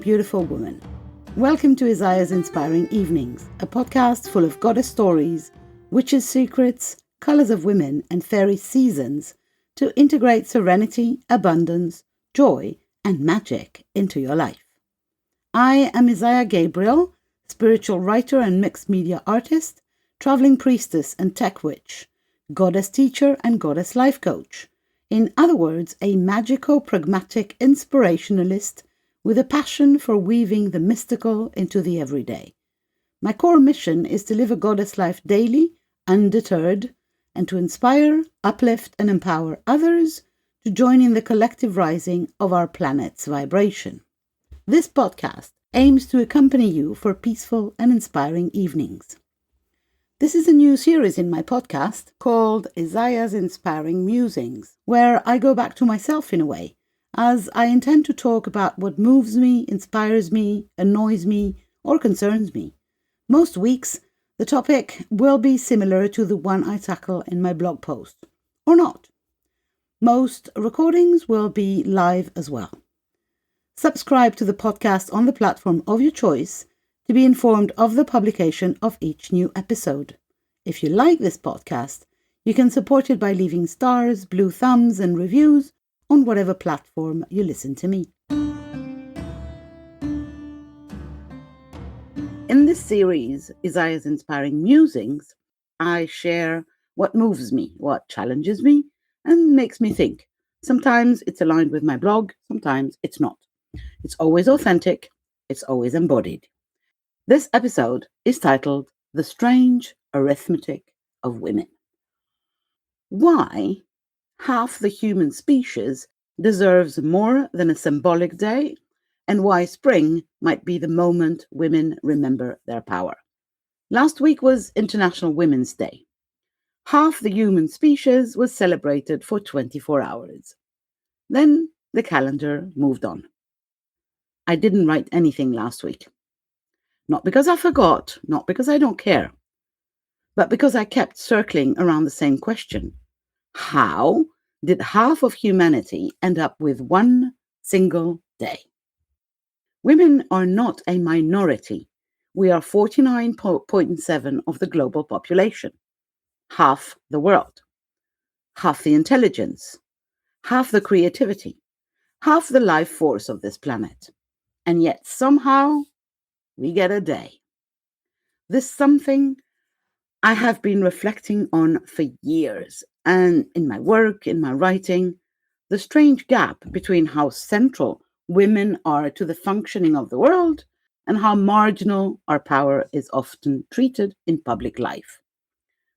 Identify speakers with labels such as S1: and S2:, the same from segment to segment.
S1: beautiful woman. Welcome to Isaya's Inspiring Evenings, a podcast full of goddess stories, witches' secrets, colours of women, and fairy seasons to integrate serenity, abundance, joy, and magic into your life. I am Isaya Gabriel, spiritual writer and mixed media artist, traveling priestess and tech witch, goddess teacher and goddess life coach. In other words, a magico-pragmatic inspirationalist with a passion for weaving the mystical into the everyday. My core mission is to live a goddess life daily, undeterred, and to inspire, uplift, and empower others to join in the collective rising of our planet's vibration. This podcast aims to accompany you for peaceful and inspiring evenings. This is a new series in my podcast called Isaya's Inspiring Musings, where I go back to myself in a way, as I intend to talk about what moves me, inspires me, annoys me, or concerns me. Most weeks, the topic will be similar to the one I tackle in my blog post, or not. Most recordings will be live as well. Subscribe to the podcast on the platform of your choice to be informed of the publication of each new episode. If you like this podcast, you can support it by leaving stars, blue thumbs, and reviews on whatever platform you listen to me. In this series, Isaya's Inspiring Musings, I share what moves me, what challenges me, and makes me think. Sometimes it's aligned with my blog, sometimes it's not. It's always authentic, it's always embodied. This episode is titled The Strange Arithmetic of Women. Why half the human species deserves more than a symbolic day, and why spring might be the moment women remember their power. Last week was International Women's Day. Half the human species was celebrated for 24 hours. Then the calendar moved on. I didn't write anything last week. Not because I forgot, not because I don't care, but because I kept circling around the same question. How did half of humanity end up with one single day? Women are not a minority. We are 49.7% of the global population, half the world, half the intelligence, half the creativity, half the life force of this planet. And yet somehow we get a day. This is something I have been reflecting on for years, and in my work, in my writing, the strange gap between how central women are to the functioning of the world and how marginal our power is often treated in public life.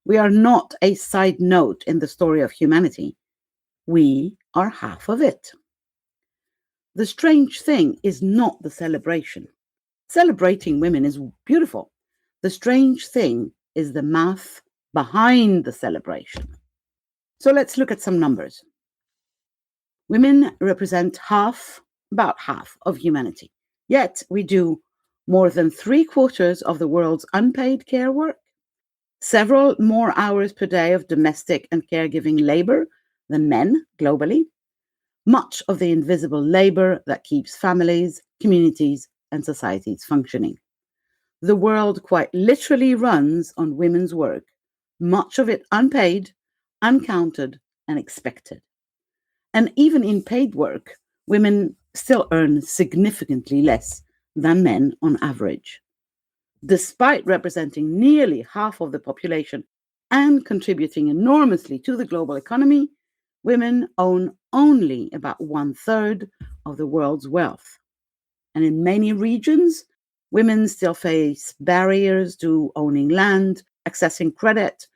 S1: We are not a side note in the story of humanity. We are half of it. The strange thing is not the celebration. Celebrating women is beautiful. The strange thing is the math behind the celebration. So let's look at some numbers. Women represent about half of humanity. Yet we do more than 3/4 of the world's unpaid care work, several more hours per day of domestic and caregiving labor than men globally, much of the invisible labor that keeps families, communities, and societies functioning. The world quite literally runs on women's work, much of it unpaid, uncounted, and expected. And even in paid work, women still earn significantly less than men on average. Despite representing nearly half of the population and contributing enormously to the global economy, women own only about 1/3 of the world's wealth. And in many regions, women still face barriers to owning land, accessing credit,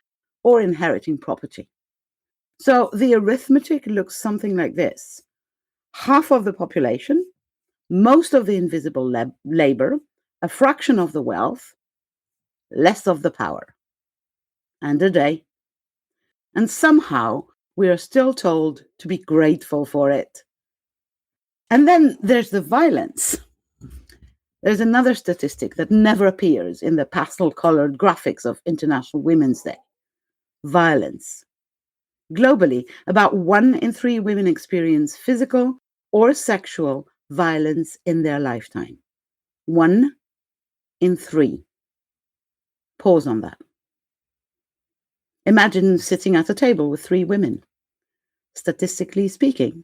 S1: or inheriting property. So the arithmetic looks something like this. Half of the population, most of the invisible labor, a fraction of the wealth, less of the power, and a day. And somehow we are still told to be grateful for it. And then there's the violence. There's another statistic that never appears in the pastel-colored graphics of International Women's Day. Violence. Globally, about 1 in 3 women experience physical or sexual violence in their lifetime. 1 in 3. Pause on that. Imagine sitting at a table with 3 women. Statistically speaking,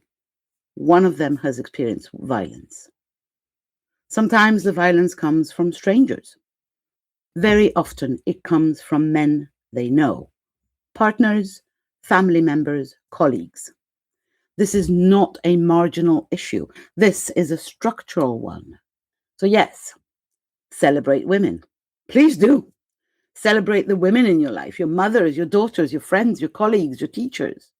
S1: one of them has experienced violence. Sometimes the violence comes from strangers. Very often it comes from men they know, partners, family members, colleagues. This is not a marginal issue. This is a structural one. So yes, celebrate women. Please do. Celebrate the women in your life, your mothers, your daughters, your friends, your colleagues, your teachers.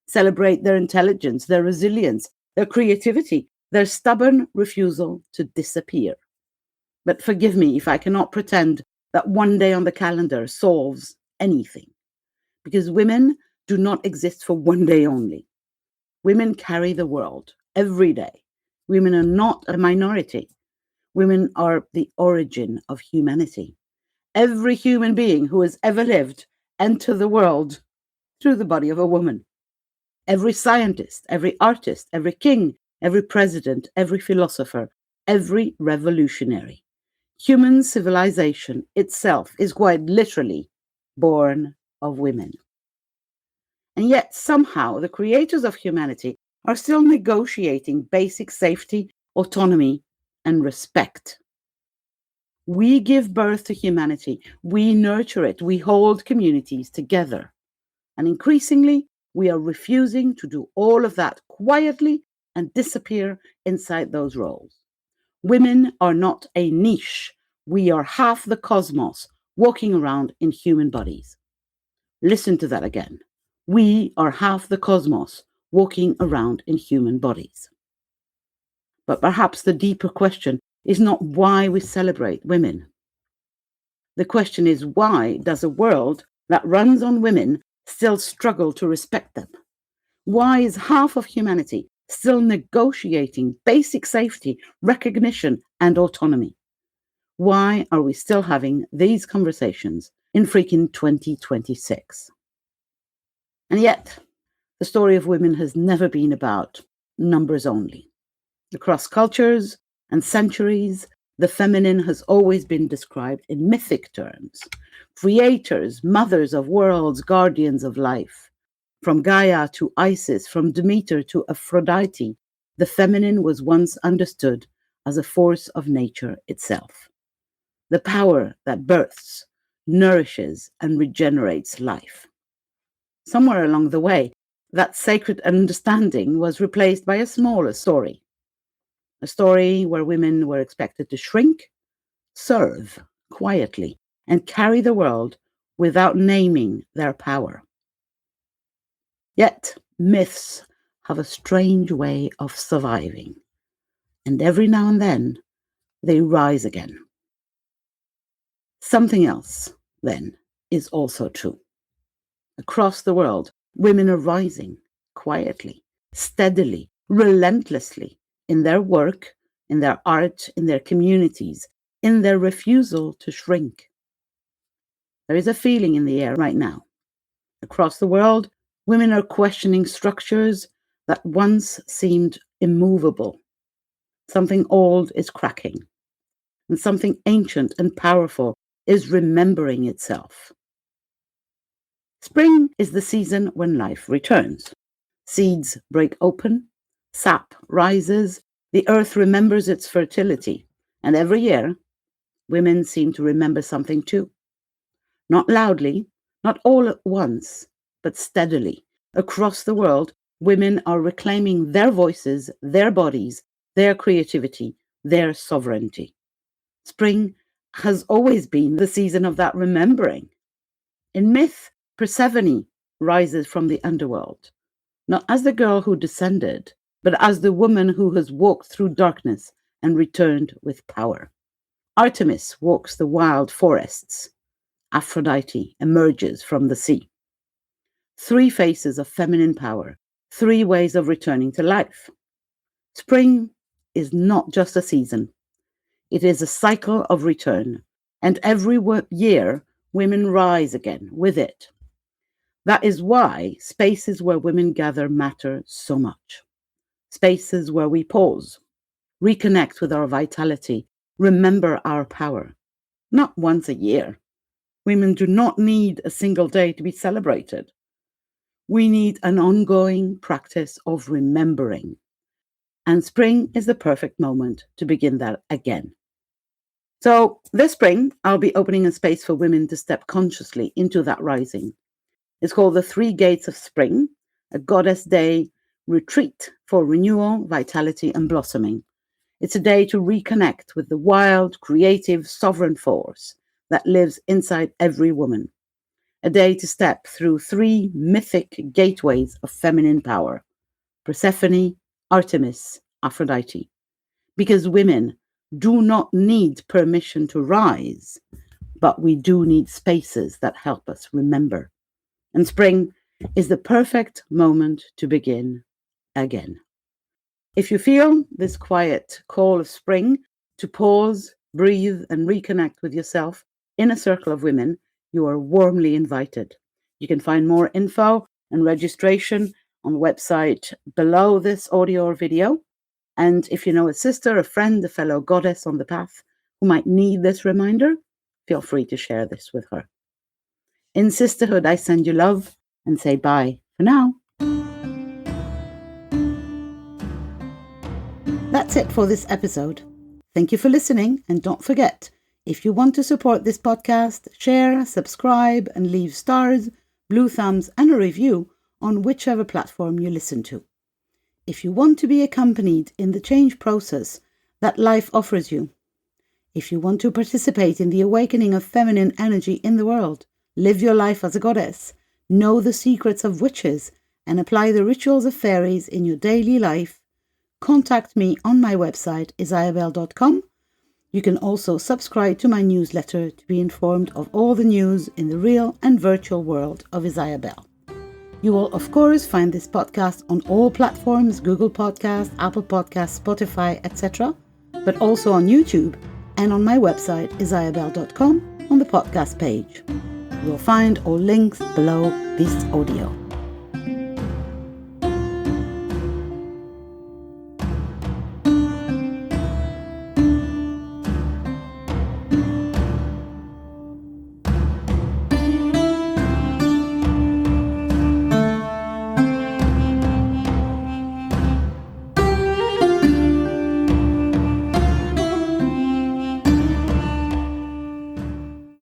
S1: Celebrate their intelligence, their resilience, their creativity, their stubborn refusal to disappear. But forgive me if I cannot pretend that one day on the calendar solves anything, because women do not exist for one day only. Women carry the world every day. Women are not a minority. Women are the origin of humanity. Every human being who has ever lived entered the world through the body of a woman. Every scientist, every artist, every king, every president, every philosopher, every revolutionary. Human civilization itself is quite literally born of women. And yet somehow the creators of humanity are still negotiating basic safety, autonomy, and respect. We give birth to humanity, we nurture it, we hold communities together. And increasingly, we are refusing to do all of that quietly and disappear inside those roles. Women are not a niche. We are half the cosmos walking around in human bodies. Listen to that again. We are half the cosmos walking around in human bodies. But perhaps the deeper question is not why we celebrate women. The question is, why does a world that runs on women still struggle to respect them? Why is half of humanity still negotiating basic safety, recognition, and autonomy? Why are we still having these conversations in freaking 2026? And yet, the story of women has never been about numbers only. Across cultures and centuries, the feminine has always been described in mythic terms. Creators, mothers of worlds, guardians of life. From Gaia to Isis, from Demeter to Aphrodite, the feminine was once understood as a force of nature itself. The power that births, nourishes, and regenerates life. Somewhere along the way, that sacred understanding was replaced by a smaller story. A story where women were expected to shrink, serve quietly, and carry the world without naming their power. Yet, myths have a strange way of surviving, and every now and then, they rise again. Something else, then, is also true. Across the world, women are rising quietly, steadily, relentlessly in their work, in their art, in their communities, in their refusal to shrink. There is a feeling in the air right now. Across the world, women are questioning structures that once seemed immovable. Something old is cracking, and something ancient and powerful is remembering itself. Spring is the season when life returns. Seeds break open, sap rises, the earth remembers its fertility, and every year, women seem to remember something too. Not loudly, not all at once, but steadily. Across the world, women are reclaiming their voices, their bodies, their creativity, their sovereignty. Spring has always been the season of that remembering. In myth, Persephone rises from the underworld, not as the girl who descended, but as the woman who has walked through darkness and returned with power. Artemis walks the wild forests. Aphrodite emerges from the sea. 3 faces of feminine power, 3 ways of returning to life. Spring is not just a season. It is a cycle of return, and every year women rise again with it. That is why spaces where women gather matter so much. Spaces where we pause, reconnect with our vitality, remember our power. Not once a year. Women do not need a single day to be celebrated. We need an ongoing practice of remembering. And spring is the perfect moment to begin that again. So this spring, I'll be opening a space for women to step consciously into that rising. It's called the 3 Gates of Spring, a Goddess Day retreat for renewal, vitality, and blossoming. It's a day to reconnect with the wild, creative, sovereign force that lives inside every woman. A day to step through 3 mythic gateways of feminine power: Persephone, Artemis, Aphrodite. Because women do not need permission to rise, but we do need spaces that help us remember. And spring is the perfect moment to begin again. If you feel this quiet call of spring to pause, breathe, and reconnect with yourself in a circle of women, you are warmly invited. You can find more info and registration on the website below this audio or video. And if you know a sister, a friend, a fellow goddess on the path who might need this reminder, feel free to share this with her. In sisterhood, I send you love and say bye for now. That's it for this episode. Thank you for listening, and don't forget, if you want to support this podcast, share, subscribe, and leave stars, blue thumbs, and a review on whichever platform you listen to. If you want to be accompanied in the change process that life offers you, if you want to participate in the awakening of feminine energy in the world, live your life as a goddess, know the secrets of witches, and apply the rituals of fairies in your daily life, contact me on my website, isayabel.com. You can also subscribe to my newsletter to be informed of all the news in the real and virtual world of Isaya Bell. You will, of course, find this podcast on all platforms: Google Podcasts, Apple Podcasts, Spotify, etc., but also on YouTube and on my website, isayabel.com, on the podcast page. You will find all links below this audio.